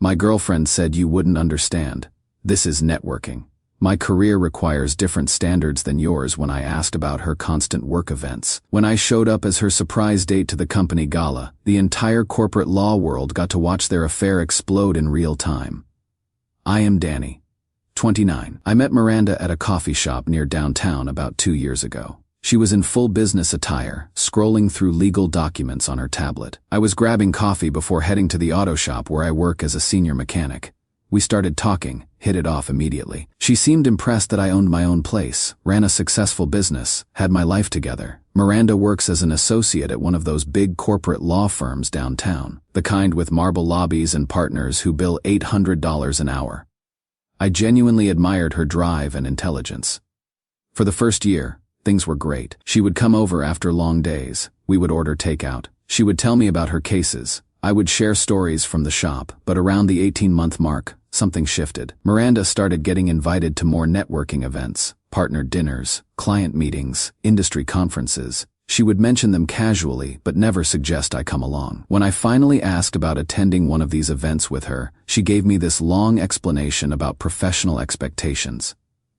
My girlfriend said you wouldn't understand. This is networking. My career requires different standards than yours when I asked about her constant work events. When I showed up as her surprise date to the company gala, the entire corporate law world got to watch their affair explode in real time. I am Danny, 29. I met Miranda at a coffee shop near downtown about 2 years ago. She was in full business attire, scrolling through legal documents on her tablet. I was grabbing coffee before heading to the auto shop where I work as a senior mechanic. We started talking, hit it off immediately. She seemed impressed that I owned my own place, ran a successful business, had my life together. Miranda works as an associate at one of those big corporate law firms downtown, the kind with marble lobbies and partners who bill $800 an hour. I genuinely admired her drive and intelligence. For the first year, things were great. She would come over after long days. We would order takeout. She would tell me about her cases. I would share stories from the shop, but around the 18-month mark, something shifted. Miranda started getting invited to more networking events, partner dinners, client meetings, industry conferences. She would mention them casually, but never suggest I come along. When I finally asked about attending one of these events with her, she gave me this long explanation about professional expectations.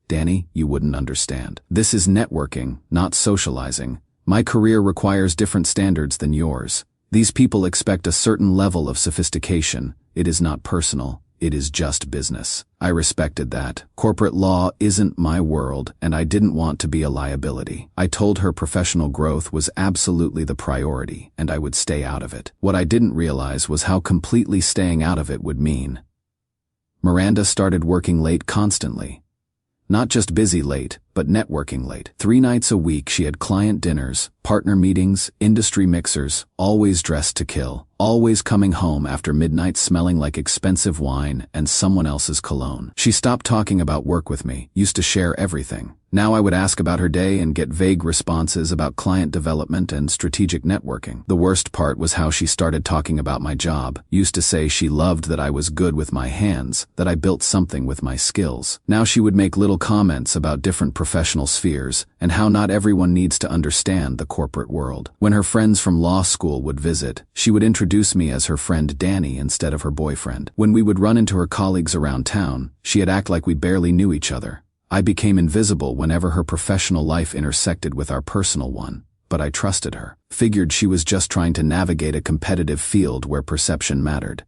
Danny, you wouldn't understand. This is networking, not socializing. My career requires different standards than yours. These people expect a certain level of sophistication. It is not personal. It is just business. I respected that. Corporate law isn't my world, and I didn't want to be a liability. I told her professional growth was absolutely the priority, and I would stay out of it. What I didn't realize was how completely staying out of it would mean. Miranda started working late constantly. Not just busy late, but networking late. 3 nights a week she had client dinners, partner meetings, industry mixers, always dressed to kill, always coming home after midnight smelling like expensive wine and someone else's cologne. She stopped talking about work with me, used to share everything. Now I would ask about her day and get vague responses about client development and strategic networking. The worst part was how she started talking about my job, used to say she loved that I was good with my hands, that I built something with my skills. Now she would make little comments about different professional spheres and how not everyone needs to understand the corporate world. When her friends from law school would visit, she would introduce me as her friend Danny instead of her boyfriend. When we would run into her colleagues around town, she'd act like we barely knew each other. I became invisible whenever her professional life intersected with our personal one, but I trusted her, figured she was just trying to navigate a competitive field where perception mattered.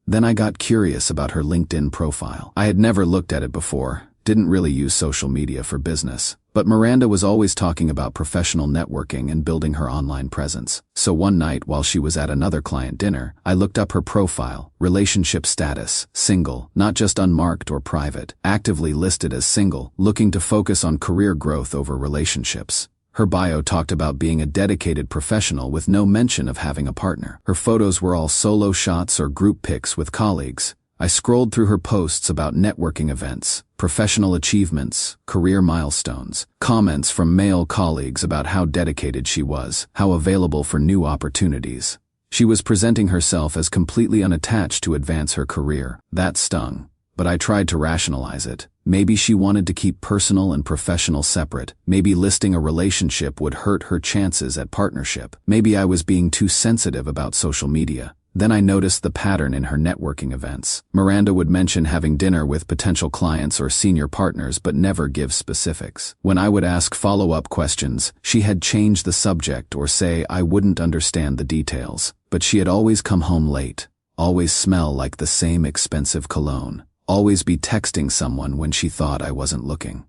Then I got curious about her LinkedIn profile. I had never looked at it before, didn't really use social media for business, but Miranda was always talking about professional networking and building her online presence. So one night while she was at another client dinner, I looked up her profile, relationship status, single, not just unmarked or private, actively listed as single, looking to focus on career growth over relationships. Her bio talked about being a dedicated professional with no mention of having a partner. Her photos were all solo shots or group pics with colleagues. I scrolled through her posts about networking events, professional achievements, career milestones, comments from male colleagues about how dedicated she was, how available for new opportunities. She was presenting herself as completely unattached to advance her career. That stung, but I tried to rationalize it. Maybe she wanted to keep personal and professional separate. Maybe listing a relationship would hurt her chances at partnership. Maybe I was being too sensitive about social media. Then I noticed the pattern in her networking events. Miranda would mention having dinner with potential clients or senior partners but never give specifics. When I would ask follow-up questions, she had changed the subject or say I wouldn't understand the details. But she had always come home late, always smell like the same expensive cologne, always be texting someone when she thought I wasn't looking.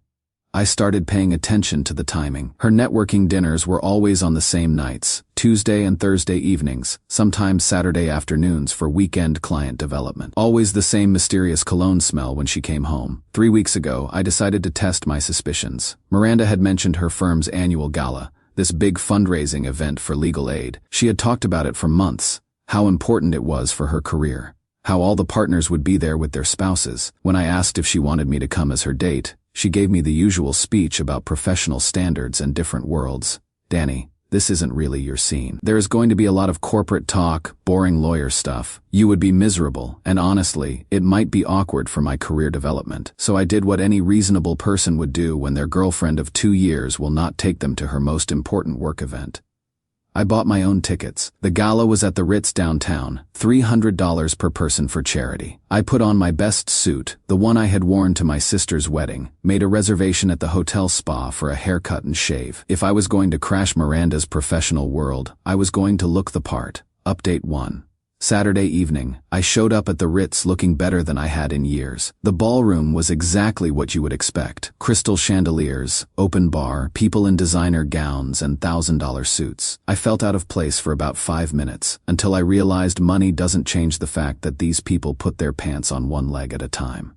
I started paying attention to the timing. Her networking dinners were always on the same nights, Tuesday and Thursday evenings, sometimes Saturday afternoons for weekend client development. Always the same mysterious cologne smell when she came home. 3 weeks ago, I decided to test my suspicions. Miranda had mentioned her firm's annual gala, this big fundraising event for legal aid. She had talked about it for months, how important it was for her career, how all the partners would be there with their spouses. When I asked if she wanted me to come as her date, she gave me the usual speech about professional standards and different worlds. Danny, this isn't really your scene. There is going to be a lot of corporate talk, boring lawyer stuff. You would be miserable, and honestly, it might be awkward for my career development. So I did what any reasonable person would do when their girlfriend of 2 years will not take them to her most important work event. I bought my own tickets. The gala was at the Ritz downtown, $300 per person for charity. I put on my best suit, the one I had worn to my sister's wedding, made a reservation at the hotel spa for a haircut and shave. If I was going to crash Miranda's professional world, I was going to look the part. Update 1. Saturday evening, I showed up at the Ritz looking better than I had in years. The ballroom was exactly what you would expect. Crystal chandeliers, open bar, people in designer gowns and $1,000 suits. I felt out of place for about 5 minutes, until I realized money doesn't change the fact that these people put their pants on one leg at a time.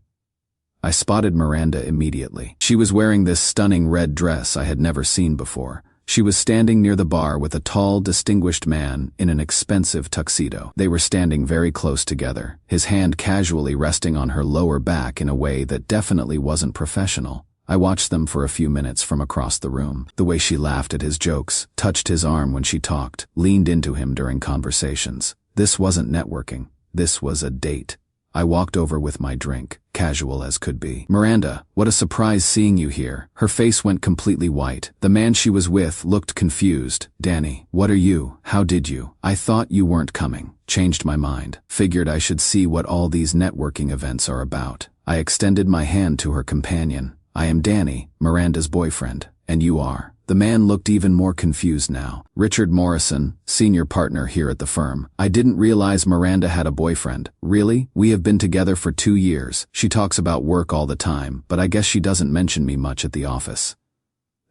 I spotted Miranda immediately. She was wearing this stunning red dress I had never seen before. She was standing near the bar with a tall, distinguished man in an expensive tuxedo. They were standing very close together, his hand casually resting on her lower back in a way that definitely wasn't professional. I watched them for a few minutes from across the room. The way she laughed at his jokes, touched his arm when she talked, leaned into him during conversations. This wasn't networking. This was a date. I walked over with my drink, casual as could be. "Miranda, what a surprise seeing you here." Her face went completely white. The man she was with looked confused. "Danny, what are you? How did you? I thought you weren't coming." Changed my mind. Figured I should see what all these networking events are about. I extended my hand to her companion. "I am Danny, Miranda's boyfriend. And you are?" The man looked even more confused now. "Richard Morrison, senior partner here at the firm." I didn't realize Miranda had a boyfriend. "Really? We have been together for 2 years. She talks about work all the time, but I guess she doesn't mention me much at the office."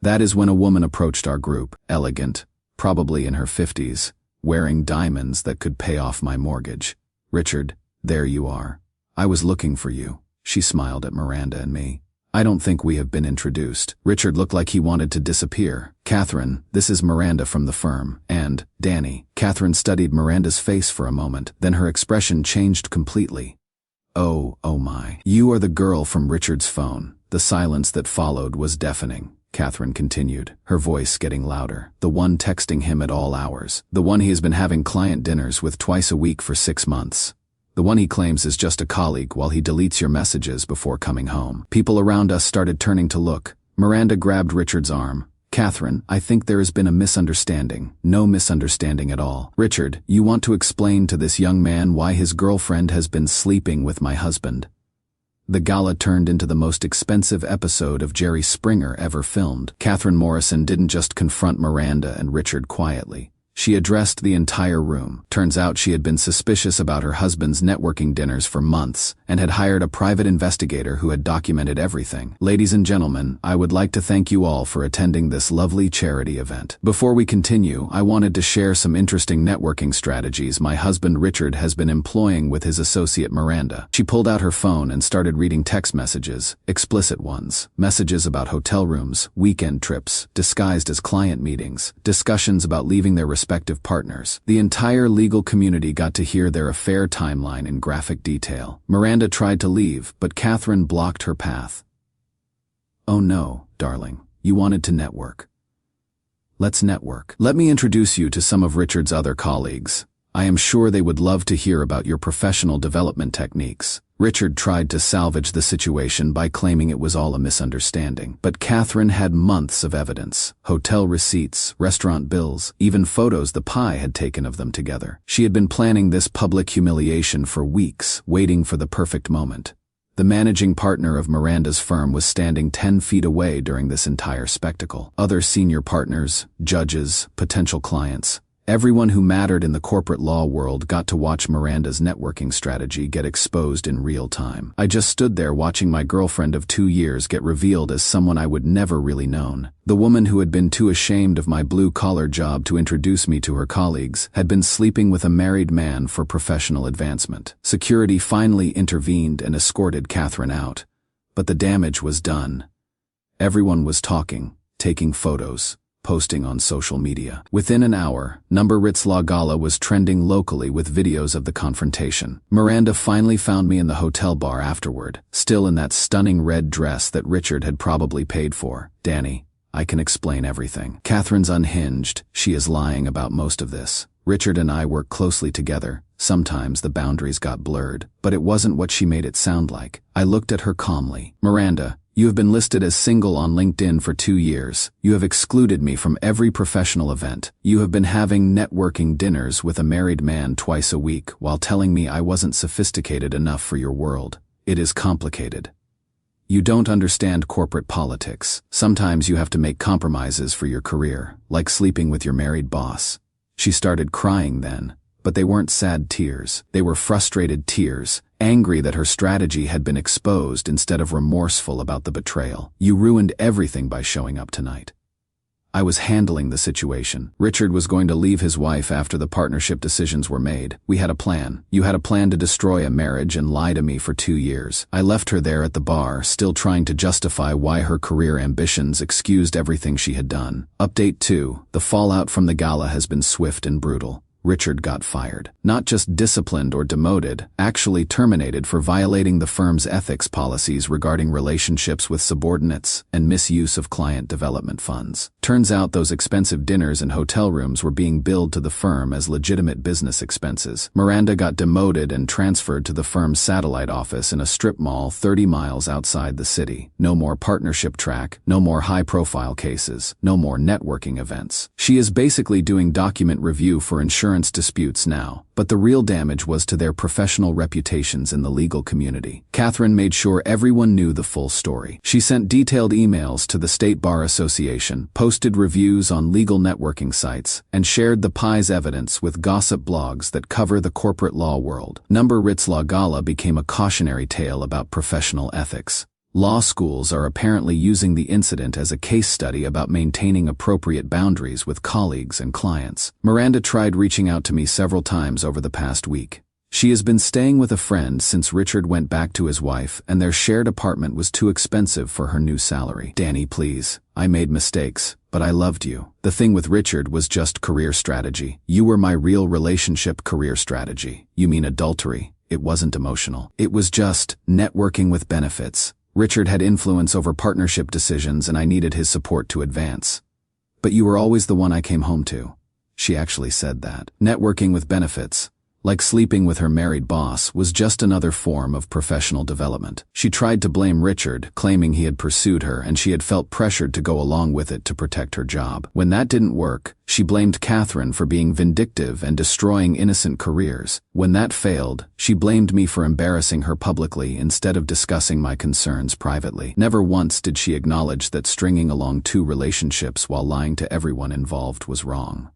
That is when a woman approached our group, elegant, probably in her 50s, wearing diamonds that could pay off my mortgage. "Richard, there you are. I was looking for you." She smiled at Miranda and me. "I don't think we have been introduced." Richard looked like he wanted to disappear. "Catherine, this is Miranda from the firm. And, Danny." Catherine studied Miranda's face for a moment, then her expression changed completely. Oh my. "You are the girl from Richard's phone." The silence that followed was deafening. Catherine continued, her voice getting louder. "The one texting him at all hours. The one he has been having client dinners with twice a week for 6 months. The one he claims is just a colleague while he deletes your messages before coming home." People around us started turning to look. Miranda grabbed Richard's arm. "Catherine, I think there has been a misunderstanding." "No misunderstanding at all. Richard, you want to explain to this young man why his girlfriend has been sleeping with my husband." The gala turned into the most expensive episode of Jerry Springer ever filmed. Catherine Morrison didn't just confront Miranda and Richard quietly. She addressed the entire room. Turns out she had been suspicious about her husband's networking dinners for months and had hired a private investigator who had documented everything. "Ladies and gentlemen, I would like to thank you all for attending this lovely charity event. Before we continue, I wanted to share some interesting networking strategies my husband Richard has been employing with his associate Miranda." She pulled out her phone and started reading text messages, explicit ones, messages about hotel rooms, weekend trips, disguised as client meetings, discussions about leaving their respective partners. The entire legal community got to hear their affair timeline in graphic detail. Miranda tried to leave, but Catherine blocked her path. "Oh no, darling, you wanted to network. Let's network. Let me introduce you to some of Richard's other colleagues. I am sure they would love to hear about your professional development techniques." Richard tried to salvage the situation by claiming it was all a misunderstanding, but Catherine had months of evidence. Hotel receipts, restaurant bills, even photos the pie had taken of them together. She had been planning this public humiliation for weeks, waiting for the perfect moment. The managing partner of Miranda's firm was standing 10 feet away during this entire spectacle. Other senior partners, judges, potential clients, everyone who mattered in the corporate law world got to watch Miranda's networking strategy get exposed in real time. I just stood there watching my girlfriend of 2 years get revealed as someone I would never really known. The woman who had been too ashamed of my blue-collar job to introduce me to her colleagues had been sleeping with a married man for professional advancement. Security finally intervened and escorted Catherine out. But the damage was done. Everyone was talking, taking photos, posting on social media. Within an hour, Number Ritz La Gala was trending locally with videos of the confrontation. Miranda finally found me in the hotel bar afterward, still in that stunning red dress that Richard had probably paid for. "Danny, I can explain everything. Catherine's unhinged. She is lying about most of this. Richard and I work closely together. Sometimes the boundaries got blurred, but it wasn't what she made it sound like." I looked at her calmly. "Miranda, You have been listed as single on LinkedIn for 2 years. You have excluded me from every professional event. You have been having networking dinners with a married man twice a week while telling me I wasn't sophisticated enough for your world. It is complicated. You don't understand corporate politics. Sometimes you have to make compromises for your career, like sleeping with your married boss. She started crying then, but they weren't sad tears. They were frustrated tears, angry that her strategy had been exposed instead of remorseful about the betrayal. You ruined everything by showing up tonight. I was handling the situation. Richard was going to leave his wife after the partnership decisions were made. We had a plan. You had a plan to destroy a marriage and lie to me for 2 years. I left her there at the bar, still trying to justify why her career ambitions excused everything she had done. Update 2. The fallout from the gala has been swift and brutal. Richard got fired. Not just disciplined or demoted, actually terminated for violating the firm's ethics policies regarding relationships with subordinates and misuse of client development funds. Turns out those expensive dinners and hotel rooms were being billed to the firm as legitimate business expenses. Miranda got demoted and transferred to the firm's satellite office in a strip mall 30 miles outside the city. No more partnership track, no more high-profile cases, no more networking events. She is basically doing document review for insurance disputes now, but the real damage was to their professional reputations in the legal community. Catherine made sure everyone knew the full story. She sent detailed emails to the State Bar Association, posted reviews on legal networking sites, and shared the pie's evidence with gossip blogs that cover the corporate law world. Ritz Law Gala became a cautionary tale about professional ethics. Law schools are apparently using the incident as a case study about maintaining appropriate boundaries with colleagues and clients. Miranda tried reaching out to me several times over the past week. She has been staying with a friend since Richard went back to his wife, and their shared apartment was too expensive for her new salary. Danny, please. I made mistakes, but I loved you. The thing with Richard was just career strategy. You were my real relationship career strategy. You mean adultery. It wasn't emotional. It was just networking with benefits. Richard had influence over partnership decisions and I needed his support to advance. But you were always the one I came home to. She actually said that. Networking with benefits, like sleeping with her married boss, was just another form of professional development. She tried to blame Richard, claiming he had pursued her and she had felt pressured to go along with it to protect her job. When that didn't work, she blamed Catherine for being vindictive and destroying innocent careers. When that failed, she blamed me for embarrassing her publicly instead of discussing my concerns privately. Never once did she acknowledge that stringing along 2 relationships while lying to everyone involved was wrong.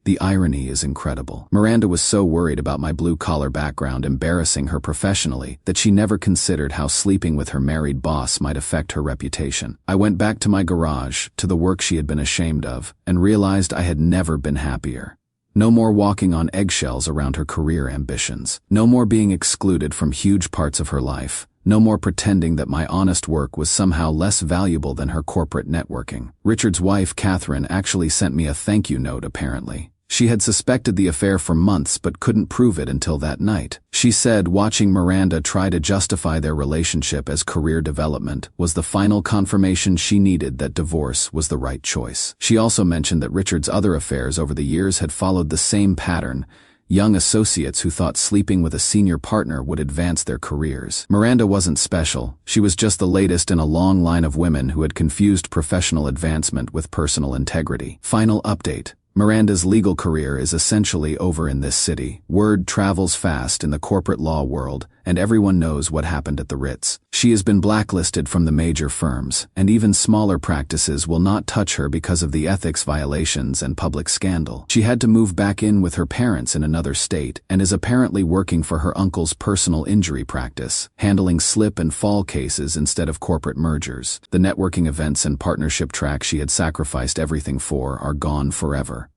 The irony is incredible. Miranda was so worried about my blue-collar background embarrassing her professionally that she never considered how sleeping with her married boss might affect her reputation. I went back to my garage, to the work she had been ashamed of, and realized I had never been happier. No more walking on eggshells around her career ambitions. No more being excluded from huge parts of her life. No more pretending that my honest work was somehow less valuable than her corporate networking. Richard's wife, Catherine, actually sent me a thank you note, apparently. She had suspected the affair for months but couldn't prove it until that night. She said watching Miranda try to justify their relationship as career development was the final confirmation she needed that divorce was the right choice. She also mentioned that Richard's other affairs over the years had followed the same pattern: young associates who thought sleeping with a senior partner would advance their careers. Miranda wasn't special. She was just the latest in a long line of women who had confused professional advancement with personal integrity. Final update. Miranda's legal career is essentially over in this city. Word travels fast in the corporate law world, and everyone knows what happened at the Ritz. She has been blacklisted from the major firms, and even smaller practices will not touch her because of the ethics violations and public scandal. She had to move back in with her parents in another state, and is apparently working for her uncle's personal injury practice, handling slip and fall cases instead of corporate mergers. The networking events and partnership track she had sacrificed everything for are gone forever.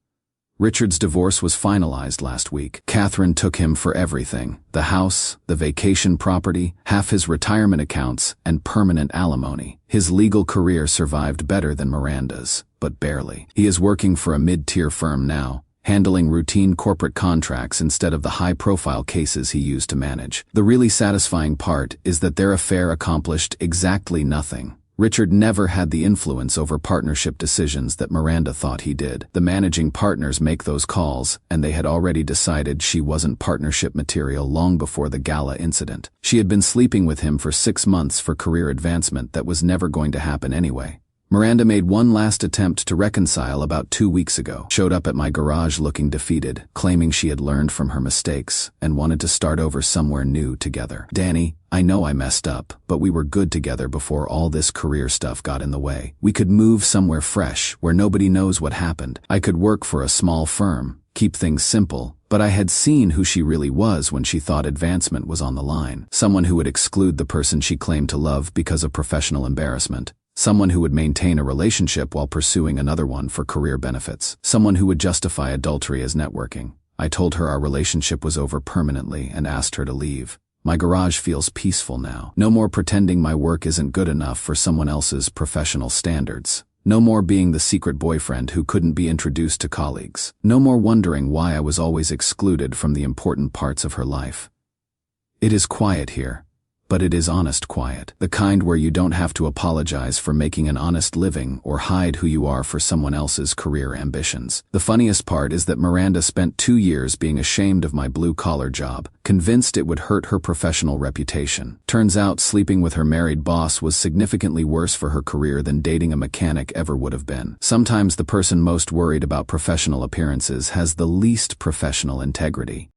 Richard's divorce was finalized last week. Catherine took him for everything: the house, the vacation property, half his retirement accounts, and permanent alimony. His legal career survived better than Miranda's, but barely. He is working for a mid-tier firm now, handling routine corporate contracts instead of the high-profile cases he used to manage. The really satisfying part is that their affair accomplished exactly nothing. Richard never had the influence over partnership decisions that Miranda thought he did. The managing partners make those calls, and they had already decided she wasn't partnership material long before the gala incident. She had been sleeping with him for 6 months for career advancement that was never going to happen anyway. Miranda made one last attempt to reconcile about 2 weeks ago, showed up at my garage looking defeated, claiming she had learned from her mistakes and wanted to start over somewhere new together. Danny, I know I messed up, but we were good together before all this career stuff got in the way. We could move somewhere fresh, where nobody knows what happened. I could work for a small firm, keep things simple, but I had seen who she really was when she thought advancement was on the line. Someone who would exclude the person she claimed to love because of professional embarrassment. Someone who would maintain a relationship while pursuing another one for career benefits. Someone who would justify adultery as networking. I told her our relationship was over permanently and asked her to leave. My garage feels peaceful now. No more pretending my work isn't good enough for someone else's professional standards. No more being the secret boyfriend who couldn't be introduced to colleagues. No more wondering why I was always excluded from the important parts of her life. It is quiet here. But it is honest quiet, the kind where you don't have to apologize for making an honest living or hide who you are for someone else's career ambitions. The funniest part is that Miranda spent 2 years being ashamed of my blue-collar job, convinced it would hurt her professional reputation. Turns out sleeping with her married boss was significantly worse for her career than dating a mechanic ever would have been. Sometimes the person most worried about professional appearances has the least professional integrity.